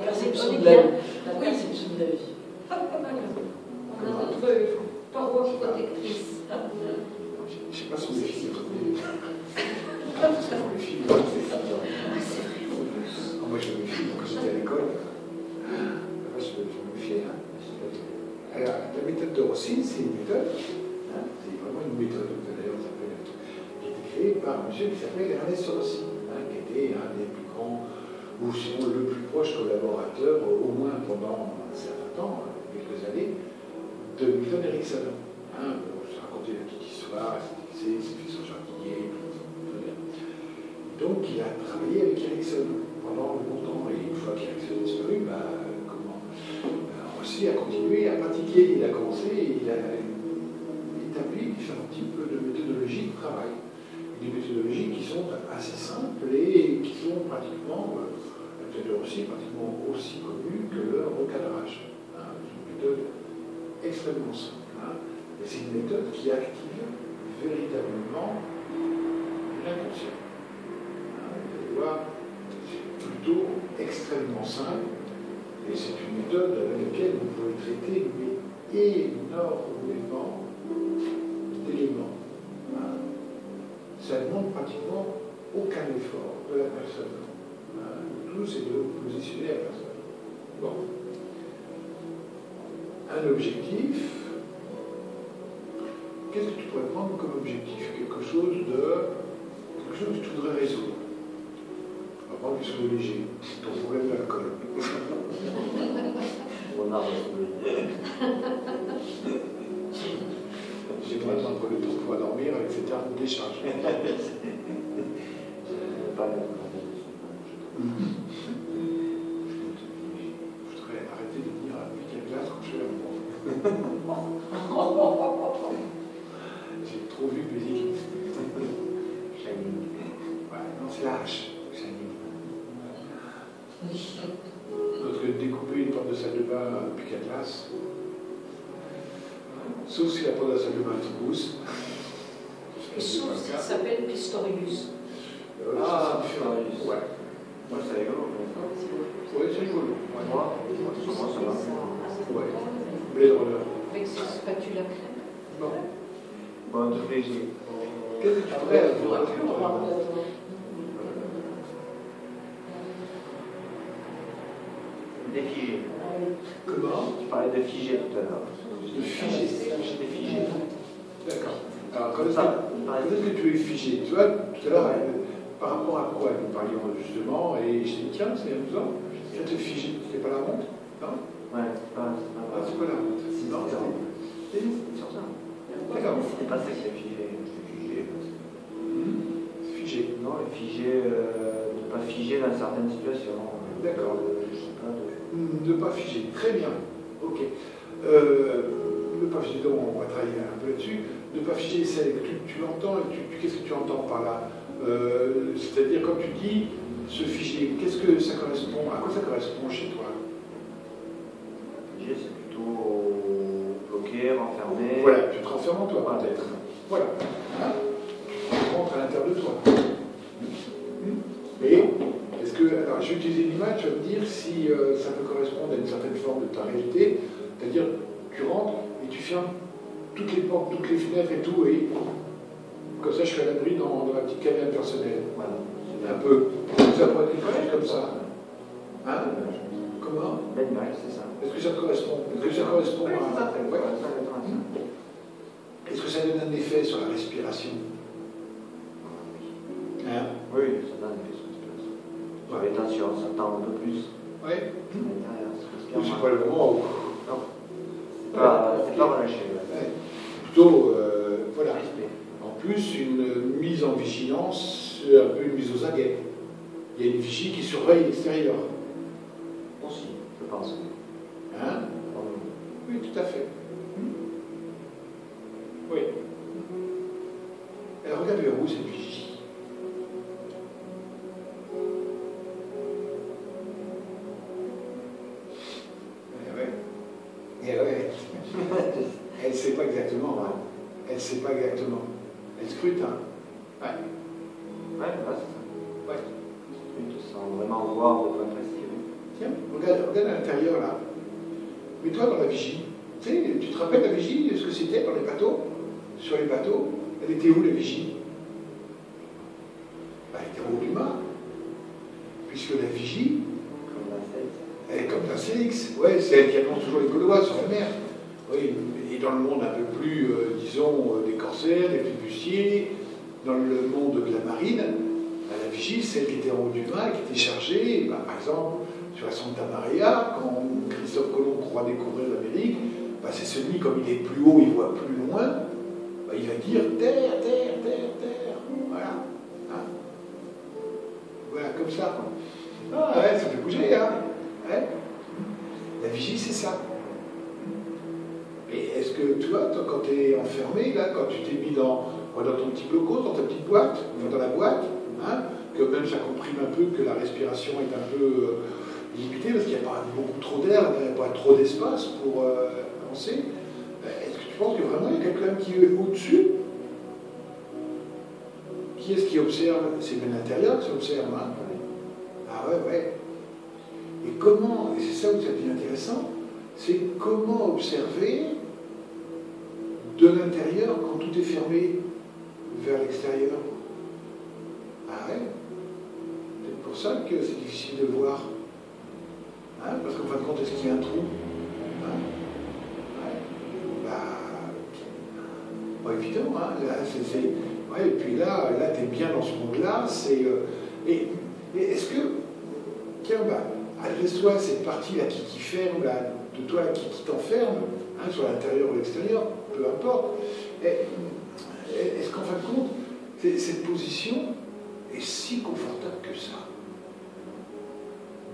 perception de bien. la vie. La Oui. perception de la vie. On a notre paroi protectrice. Je ne sais pas si vous les filles, les filles, Ah, c'est vrai. moi je me méfie quand j'étais à l'école. Je me méfiais. Alors, la méthode de Rossini, c'est une méthode, c'est vraiment une méthode, d'ailleurs, qui a été créée par un monsieur qui s'appelle Ernest Rossi, qui était un des plus grands, ou sinon le plus proche collaborateur, au moins pendant un certain temps, quelques années, de Milton Erickson. Je racontais la petite histoire, il s'est fait son jardinier, tout bien. Donc il a travaillé avec Erickson pendant longtemps, et une fois qu'Erickson a disparu, Rossi a continué à pratiquer. Il a commencé, il a établi différents types de méthodologies de travail. Des méthodologies qui sont assez simples et qui sont pratiquement, la méthode de Rossi est pratiquement aussi connue que le recadrage. C'est une méthode extrêmement simple. Et c'est une méthode qui active véritablement l'inconscient. Vous allez voir, c'est plutôt extrêmement simple. Et c'est une méthode avec laquelle vous pouvez traiter énormément d'éléments. Ça ne demande pratiquement aucun effort de la personne. Le tout, c'est de positionner la personne. Bon. Un objectif. Qu'est-ce que tu pourrais prendre comme objectif? Quelque chose que tu voudrais résoudre. On va prendre quelque chose de léger. Ton problème d'alcool. J'ai pas besoin de problème pour pouvoir dormir avec cette arme de décharge. Je voudrais arrêter de venir à piquer la glace quand je fais l'amour. J'ai trop vu musique. Shining. Ouais, non, c'est la hache. Shining. D'autres que découper une porte de salle de bain à piquer la glace. Sauf si la porte de la salle de bain te pousse. Sauf ça s'appelle Pistorius. Pistorius. Ouais. Moi, c'est rigolo. Ouais, c'est rigolo. Moi, ça va. Ouais. Blade Runner. Avec ses spatules à crème. Bon. Bon, de plaisir. Qu'est-ce que tu pourrais avoir? Des figés. Comment? Tu parlais de figés tout à l'heure. De figé. Des figés. D'accord. Alors, quand est-ce que tu es figé? Tu vois, tout à l'heure, par rapport à quoi nous parlions justement, et je t'ai dit, tiens, c'est amusant, ça te figé. C'était pas la honte? Non? Ouais, c'est pas la honte. Non, c'est sur ça. D'accord. C'était pas ça qui est figé. Figé. Non, figé, ne pas figer dans certaines situations. D'accord. Je sais pas. Ne pas figer. Très bien. Ok. Ne pas figer, donc on va travailler un peu là-dessus. Ne pas figer, c'est que tu l'entends, qu'est-ce que tu entends par là? C'est-à-dire, quand tu dis se figer, qu'est-ce que ça correspond? À quoi ça correspond chez toi? Figer, c'est plutôt bloqué, renfermé. Voilà, tu te renfermes en toi, peut-être. Voilà. Tu rentres à l'intérieur de toi. Et est-ce que, alors je vais utiliser une image, tu vas me dire si ça peut correspondre à une certaine forme de ta réalité, c'est-à-dire tu rentres et tu fermes toutes les portes, toutes les fenêtres et tout, et comme ça je suis à l'abri dans ma petite cabane personnelle. Voilà. Un peu. Ça pourrait être quelque chose comme ça. Hein? Comment? L'image, c'est ça. Est-ce que ça te correspond? Est-ce que ça correspond à... Ouais. Est-ce que ça donne un effet sur la respiration? Hein? Oui, ça donne un effet sur la respiration. Sur les tensions, ça tend un peu plus. Oui. C'est C'est pas le moment où... Non. C'est pas relâché. Ouais. Plutôt, voilà. En plus, une mise en vigilance, un peu une mise aux aguets. Il y a une vigie qui surveille l'extérieur. Aussi, je pense. Hein? Oui, tout à fait. Oui. Alors, regarde vers où cette vigie. Eh ouais. Elle ne sait pas exactement. Hein. Elle ne sait pas exactement. Elle scrute, hein. Ouais. Ouais, voilà, c'est ça. Ouais. Scrute sans vraiment voir de quoi précis. Tiens, regarde à l'intérieur là. Mets-toi dans la vigie. Tu sais, tu te rappelles la vigie, ce que c'était dans les bateaux? Sur les bateaux, elle était où la vigie? Bah, elle était en haut du mât. Puisque la vigie, elle est comme la Célix. Ouais, c'est elle qui annonce toujours les Gaulois sur la mer. Oui, et dans le monde un peu plus, disons, des corsaires, des flibustiers, dans le monde de la marine, bah, la vigie, celle qui était en haut du mât, qui était chargée, bah, par exemple, sur la Santa Maria, quand Christophe Colomb croit découvrir l'Amérique, bah, c'est celui, comme il est plus haut, il voit plus loin, bah, il va dire terre, terre, terre, terre. Voilà. Hein? Voilà, comme ça. Ah ouais, ça fait bouger, hein? Ouais. La vigie, c'est ça. Et est-ce que, tu vois, toi, quand tu es enfermé, là, quand tu t'es mis dans ton petit bloco, dans ta petite boîte, enfin dans la boîte, hein, que même ça comprime un peu, que la respiration est un peu limitée, parce qu'il n'y a pas beaucoup trop d'air, il n'y a pas trop d'espace pour avancer, est-ce que tu penses que vraiment il y a quelqu'un qui est au-dessus? Qui est-ce qui observe? C'est bien l'intérieur qui observe, hein? Ah ouais, ouais. Et comment, et c'est ça où ça devient intéressant, c'est comment observer de l'intérieur quand tout est fermé vers l'extérieur. Ah ouais. C'est pour ça que c'est difficile de voir. Hein, parce qu'en fin de compte, est-ce qu'il y a un trou? Hein? Ouais. Bah, pas évident, hein. Là, ouais, et puis là tu es bien dans ce monde-là. Et est-ce que, tiens, bah, adresse-toi à cette partie-là qui ferme, là, de toi qui t'enferme, hein, soit à l'intérieur ou à l'extérieur, peu importe. Est-ce qu'en fin de compte, cette position est si confortable que ça?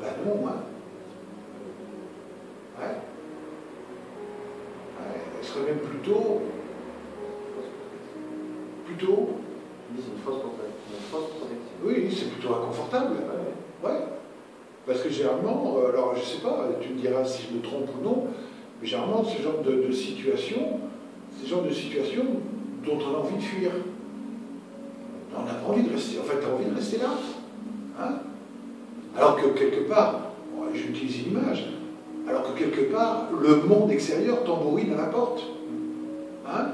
Ben non, hein. Ouais. Ouais. Elle serait même plutôt. C'est une fausse protection. Oui, c'est plutôt inconfortable. Ouais. Parce que généralement, alors je sais pas, tu me diras si je me trompe ou non, mais généralement, ce genre de situation, dont on a envie de fuir. On n'a pas envie de rester, en fait, tu as envie de rester là. Hein? Alors que quelque part, bon, j'utilise une image, alors que quelque part, le monde extérieur tambourine à la porte. Hein?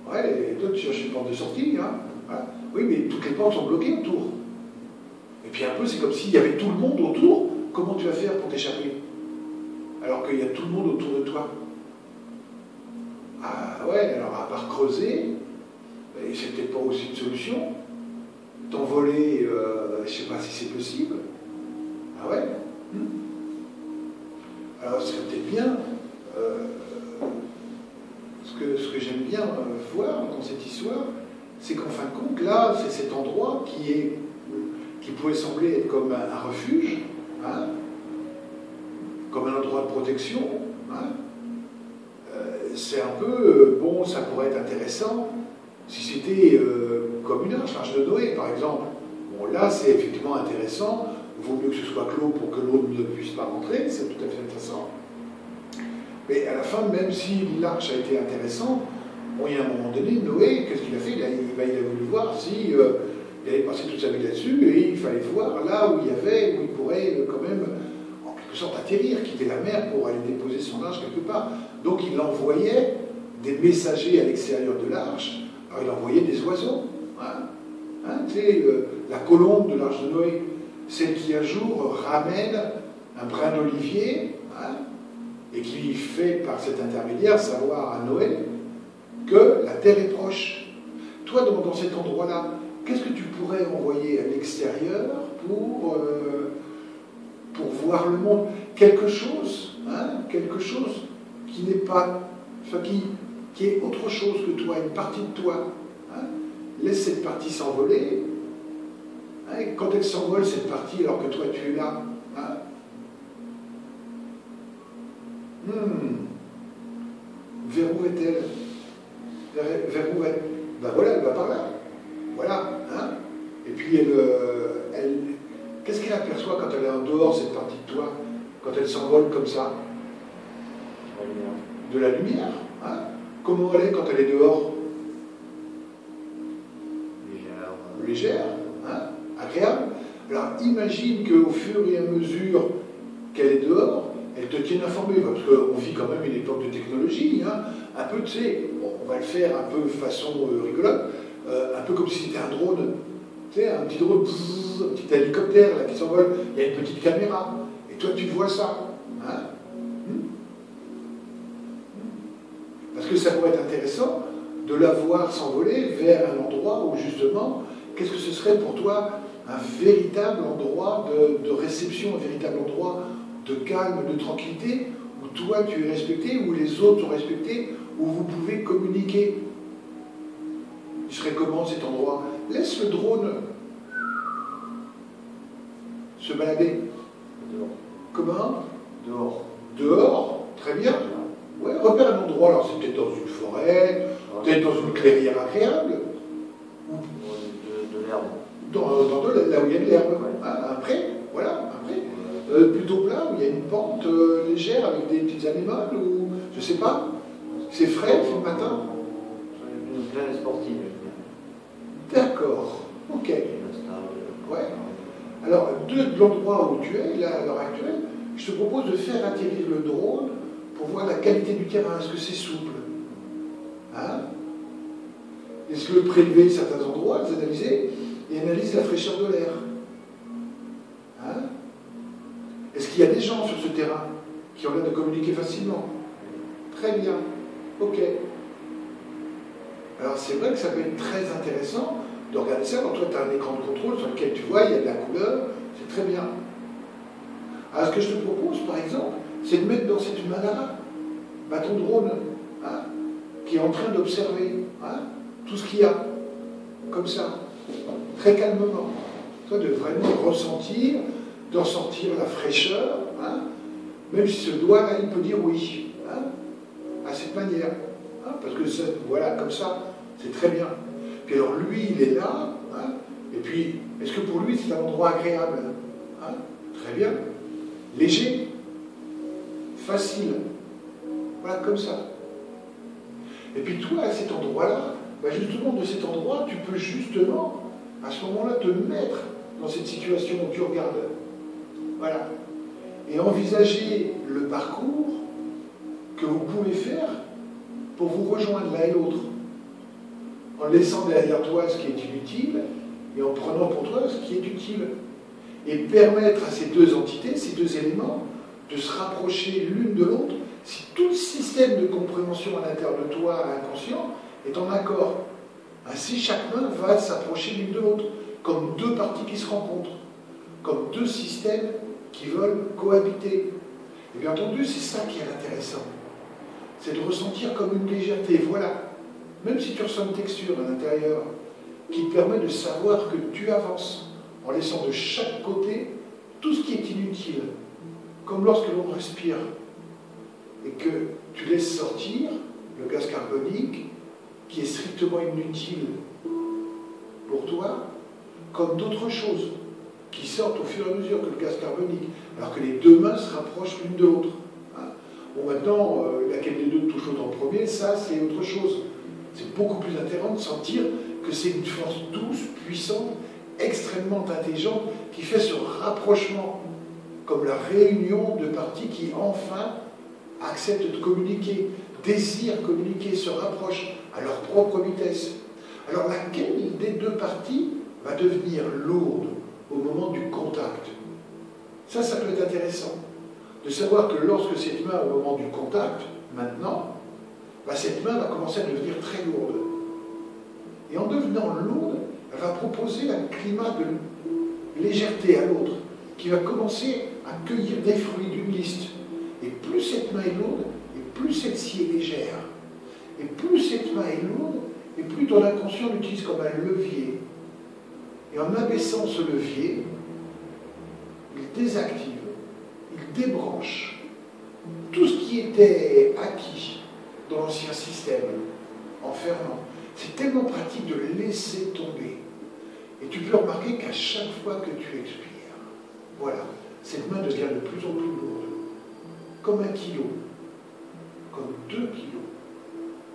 Ouais, et toi tu cherches une porte de sortie, hein? Voilà. Oui, mais toutes les portes sont bloquées autour. Et puis un peu, c'est comme s'il y avait tout le monde autour. Comment tu vas faire pour t'échapper? Alors qu'il y a tout le monde autour de toi. Ah ouais, alors à part creuser, et c'est peut-être pas aussi une solution. T'envoler, je sais pas si c'est possible. Ah ouais. Alors ce serait peut-être bien, ce que j'aime bien voir dans cette histoire, c'est qu'en fin de compte, là, c'est cet endroit qui pouvait sembler être comme un refuge, hein, comme un endroit de protection. Hein. C'est un peu, bon, ça pourrait être intéressant si c'était comme une arche de Noé, par exemple. Bon, là, c'est effectivement intéressant. Il vaut mieux que ce soit clos pour que l'eau ne puisse pas rentrer, c'est tout à fait intéressant. Mais à la fin, même si l'arche a été intéressante, bon, il y a un moment donné, Noé, qu'est-ce qu'il a fait? Il a voulu voir si il avait passé toute sa vie là-dessus, et il fallait voir là où il pourrait quand même, en quelque sorte, atterrir, quitter la mer pour aller déposer son arche quelque part. Donc il envoyait des messagers à l'extérieur de l'arche. Alors il envoyait des oiseaux. Hein, tu sais, la colombe de l'arche de Noé, celle qui un jour ramène un brin d'olivier, hein, et qui fait par cet intermédiaire savoir à Noé que la terre est proche. Toi, dans cet endroit-là, qu'est-ce que tu pourrais envoyer à l'extérieur pour voir le monde? Quelque chose, hein, quelque chose qui n'est pas, enfin, qui est autre chose que toi, une partie de toi. Hein. Laisse cette partie s'envoler. Hein, et quand elle s'envole, cette partie, alors que toi tu es là, hein, vers où est-elle? Vers où est-elle? Ben voilà, elle va par là. Voilà. Hein. Et puis qu'est-ce qu'elle aperçoit quand elle est en dehors, cette partie de toi, quand elle s'envole comme ça? De la lumière. Hein. Comment elle est quand elle est dehors? Légère, hein, agréable. Alors imagine qu'au fur et à mesure qu'elle est dehors, elle te tienne informé, parce qu'on vit quand même une époque de technologie, hein, un peu, tu sais, bon, on va le faire un peu façon rigolote, un peu comme si c'était un drone, tu sais, un petit drone, un petit hélicoptère là, qui s'envole, il y a une petite caméra, et toi tu vois ça, hein. Parce que ça pourrait être intéressant de la voir s'envoler vers un endroit où justement, qu'est-ce que ce serait pour toi un véritable endroit de réception, un véritable endroit de calme, de tranquillité, où toi tu es respecté, où les autres sont respectés, où vous pouvez communiquer. Il serait comment cet endroit? Laisse le drone se balader. Dehors. Comment? Dehors. Dehors, très bien. Ouais, repère un endroit, alors c'est peut-être dans une forêt, peut-être dans une clairière agréable. De l'herbe. Là où il y a de l'herbe. Ouais. Hein, après, voilà, après. Plutôt plat, où il y a une pente légère avec des petites anémones, ou je sais pas. C'est frais, c'est le matin. Une plaine sportive. D'accord, ok. Ouais. Alors, de l'endroit où tu es, là, à l'heure actuelle, je te propose de faire atterrir le drone pour voir la qualité du terrain. Est-ce que c'est souple? Hein? Est-ce que prélever certains endroits, les analyser, et analyse la fraîcheur de l'air? Hein? Est-ce qu'il y a des gens sur ce terrain qui ont l'air de communiquer facilement? Très bien, ok. Alors c'est vrai que ça peut être très intéressant de regarder ça. Alors toi, tu as un écran de contrôle sur lequel tu vois, il y a de la couleur, c'est très bien. Alors ce que je te propose, par exemple, c'est de mettre dans cette main-là ton drone, hein, qui est en train d'observer, hein, tout ce qu'il y a, comme ça, très calmement. Toi, de vraiment ressentir, de ressentir la fraîcheur, hein, même si ce doigt-là, il peut dire oui, hein, à cette manière. Hein, parce que, voilà, comme ça, c'est très bien. Puis alors, lui, il est là, hein, et puis, est-ce que pour lui, c'est un endroit agréable? Hein, très bien. Léger, facile. Voilà, comme ça. Et puis toi, à cet endroit-là, justement, de cet endroit, tu peux justement, à ce moment-là, te mettre dans cette situation où tu regardes. Voilà. Et envisager le parcours que vous pouvez faire pour vous rejoindre l'un et l'autre. En laissant derrière toi ce qui est inutile et en prenant pour toi ce qui est utile. Et permettre à ces deux entités, ces deux éléments, de se rapprocher l'une de l'autre si tout le système de compréhension à l'intérieur de toi, inconscient, est en accord. Ainsi, chaque main va s'approcher l'une de l'autre, comme deux parties qui se rencontrent, comme deux systèmes qui veulent cohabiter. Et bien entendu, c'est ça qui est intéressant. C'est de ressentir comme une légèreté, voilà. Même si tu ressens une texture à l'intérieur, qui te permet de savoir que tu avances, en laissant de chaque côté tout ce qui est inutile, comme lorsque l'on respire, et que tu laisses sortir le gaz carbonique, qui est strictement inutile pour toi, comme d'autres choses qui sortent au fur et à mesure que le gaz carbonique, alors que les deux mains se rapprochent l'une de l'autre. Hein. Bon, maintenant, laquelle des deux touche l'autre en premier, ça c'est autre chose. C'est beaucoup plus intéressant de sentir que c'est une force douce, puissante, extrêmement intelligente, qui fait ce rapprochement, comme la réunion de parties qui enfin acceptent de communiquer, désirent communiquer, se rapprochent à leur propre vitesse. Alors laquelle des deux parties va devenir lourde au moment du contact? Ça peut être intéressant. De savoir que lorsque cette main, au moment du contact, maintenant, cette main va commencer à devenir très lourde. Et en devenant lourde, elle va proposer un climat de légèreté à l'autre, qui va commencer à cueillir des fruits d'une liste. Et plus cette main est lourde, et plus celle-ci est légère. Et plus cette main est lourde, et plus ton inconscient l'utilise comme un levier. Et en abaissant ce levier, il désactive, il débranche tout ce qui était acquis dans l'ancien système, en fermant. C'est tellement pratique de le laisser tomber. Et tu peux remarquer qu'à chaque fois que tu expires, voilà, cette main devient de plus en plus lourde, comme 1 kilo, comme 2 kilos,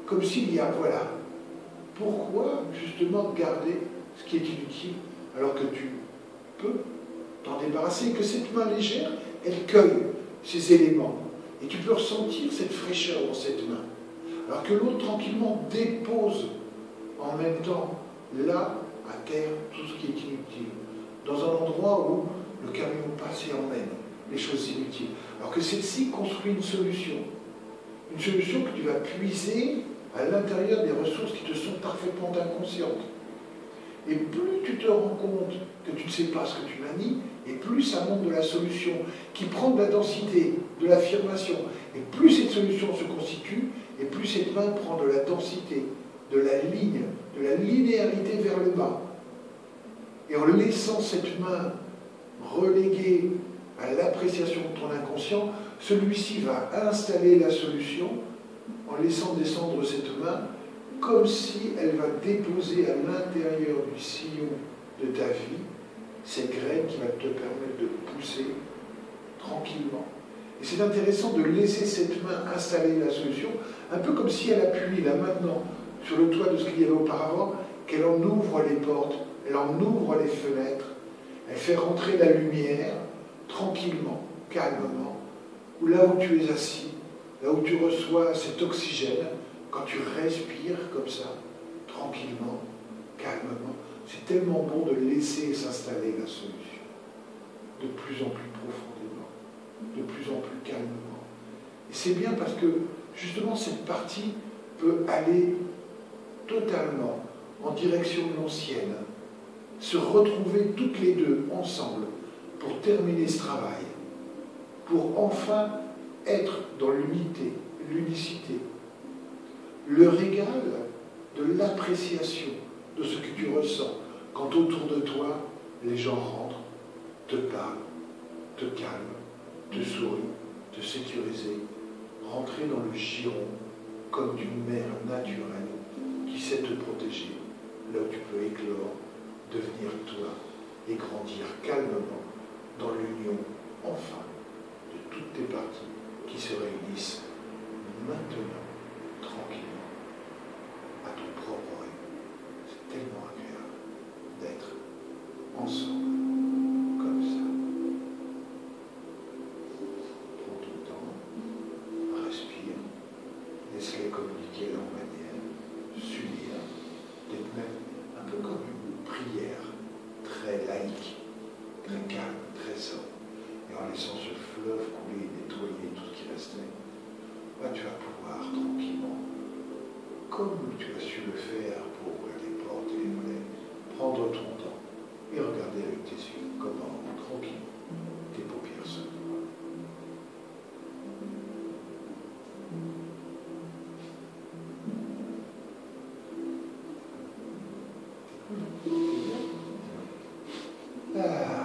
comme s'il y a, voilà. Pourquoi justement garder ce qui est inutile alors que tu peux t'en débarrasser, que cette main légère, elle cueille ces éléments. Et tu peux ressentir cette fraîcheur dans cette main. Alors que l'autre, tranquillement, dépose en même temps, là, à terre, tout ce qui est inutile. Dans un endroit où le camion passe et emmène les choses inutiles. Alors que celle-ci construit une solution. Une solution que tu vas puiser à l'intérieur des ressources qui te sont parfaitement inconscientes. Et plus tu te rends compte que tu ne sais pas ce que tu manies, et plus ça monte de la solution qui prend de la densité, de l'affirmation. Et plus cette solution se constitue, et plus cette main prend de la densité, de la ligne, de la linéarité vers le bas. Et en laissant cette main reléguée à l'appréciation de ton inconscient, celui-ci va installer la solution en laissant descendre cette main comme si elle va déposer à l'intérieur du sillon de ta vie cette graine qui va te permettre de pousser tranquillement. Et c'est intéressant de laisser cette main installer la solution, un peu comme si elle appuie là maintenant sur le toit de ce qu'il y avait auparavant, qu'elle en ouvre les portes, elle en ouvre les fenêtres, elle fait rentrer la lumière tranquillement, calmement, ou là où tu es assis, là où tu reçois cet oxygène, quand tu respires comme ça, tranquillement, calmement. C'est tellement bon de laisser s'installer la solution, de plus en plus profondément, de plus en plus calmement. Et c'est bien parce que, justement, cette partie peut aller totalement en direction de l'ancienne, se retrouver toutes les deux ensemble pour terminer ce travail, pour enfin être dans l'unité, l'unicité, le régal de l'appréciation de ce que tu ressens quand autour de toi, les gens rentrent, te parlent, te calment, te sourient, te sécurisent, rentrer dans le giron comme d'une mère naturelle qui sait te protéger, là où tu peux éclore, devenir toi et grandir calmement dans l'union, enfin, de toutes tes parties qui se réunissent maintenant, tranquillement, à ton propre rythme. C'est tellement agréable d'être ensemble, comme ça. Prends ton temps, respire, laisse-les communiquer leur manière, s'unir, peut-être même un peu comme une prière, très laïque, très calme, très sobre. Et en laissant ce fleuve couler, nettoyer tout ce qui restait, là tu vas pouvoir tranquillement, comme tu as su le faire pour ouvrir les portes et les volets, prendre ton temps et regarder avec tes yeux comment, tranquillement, tes paupières se ouvrent. Ah.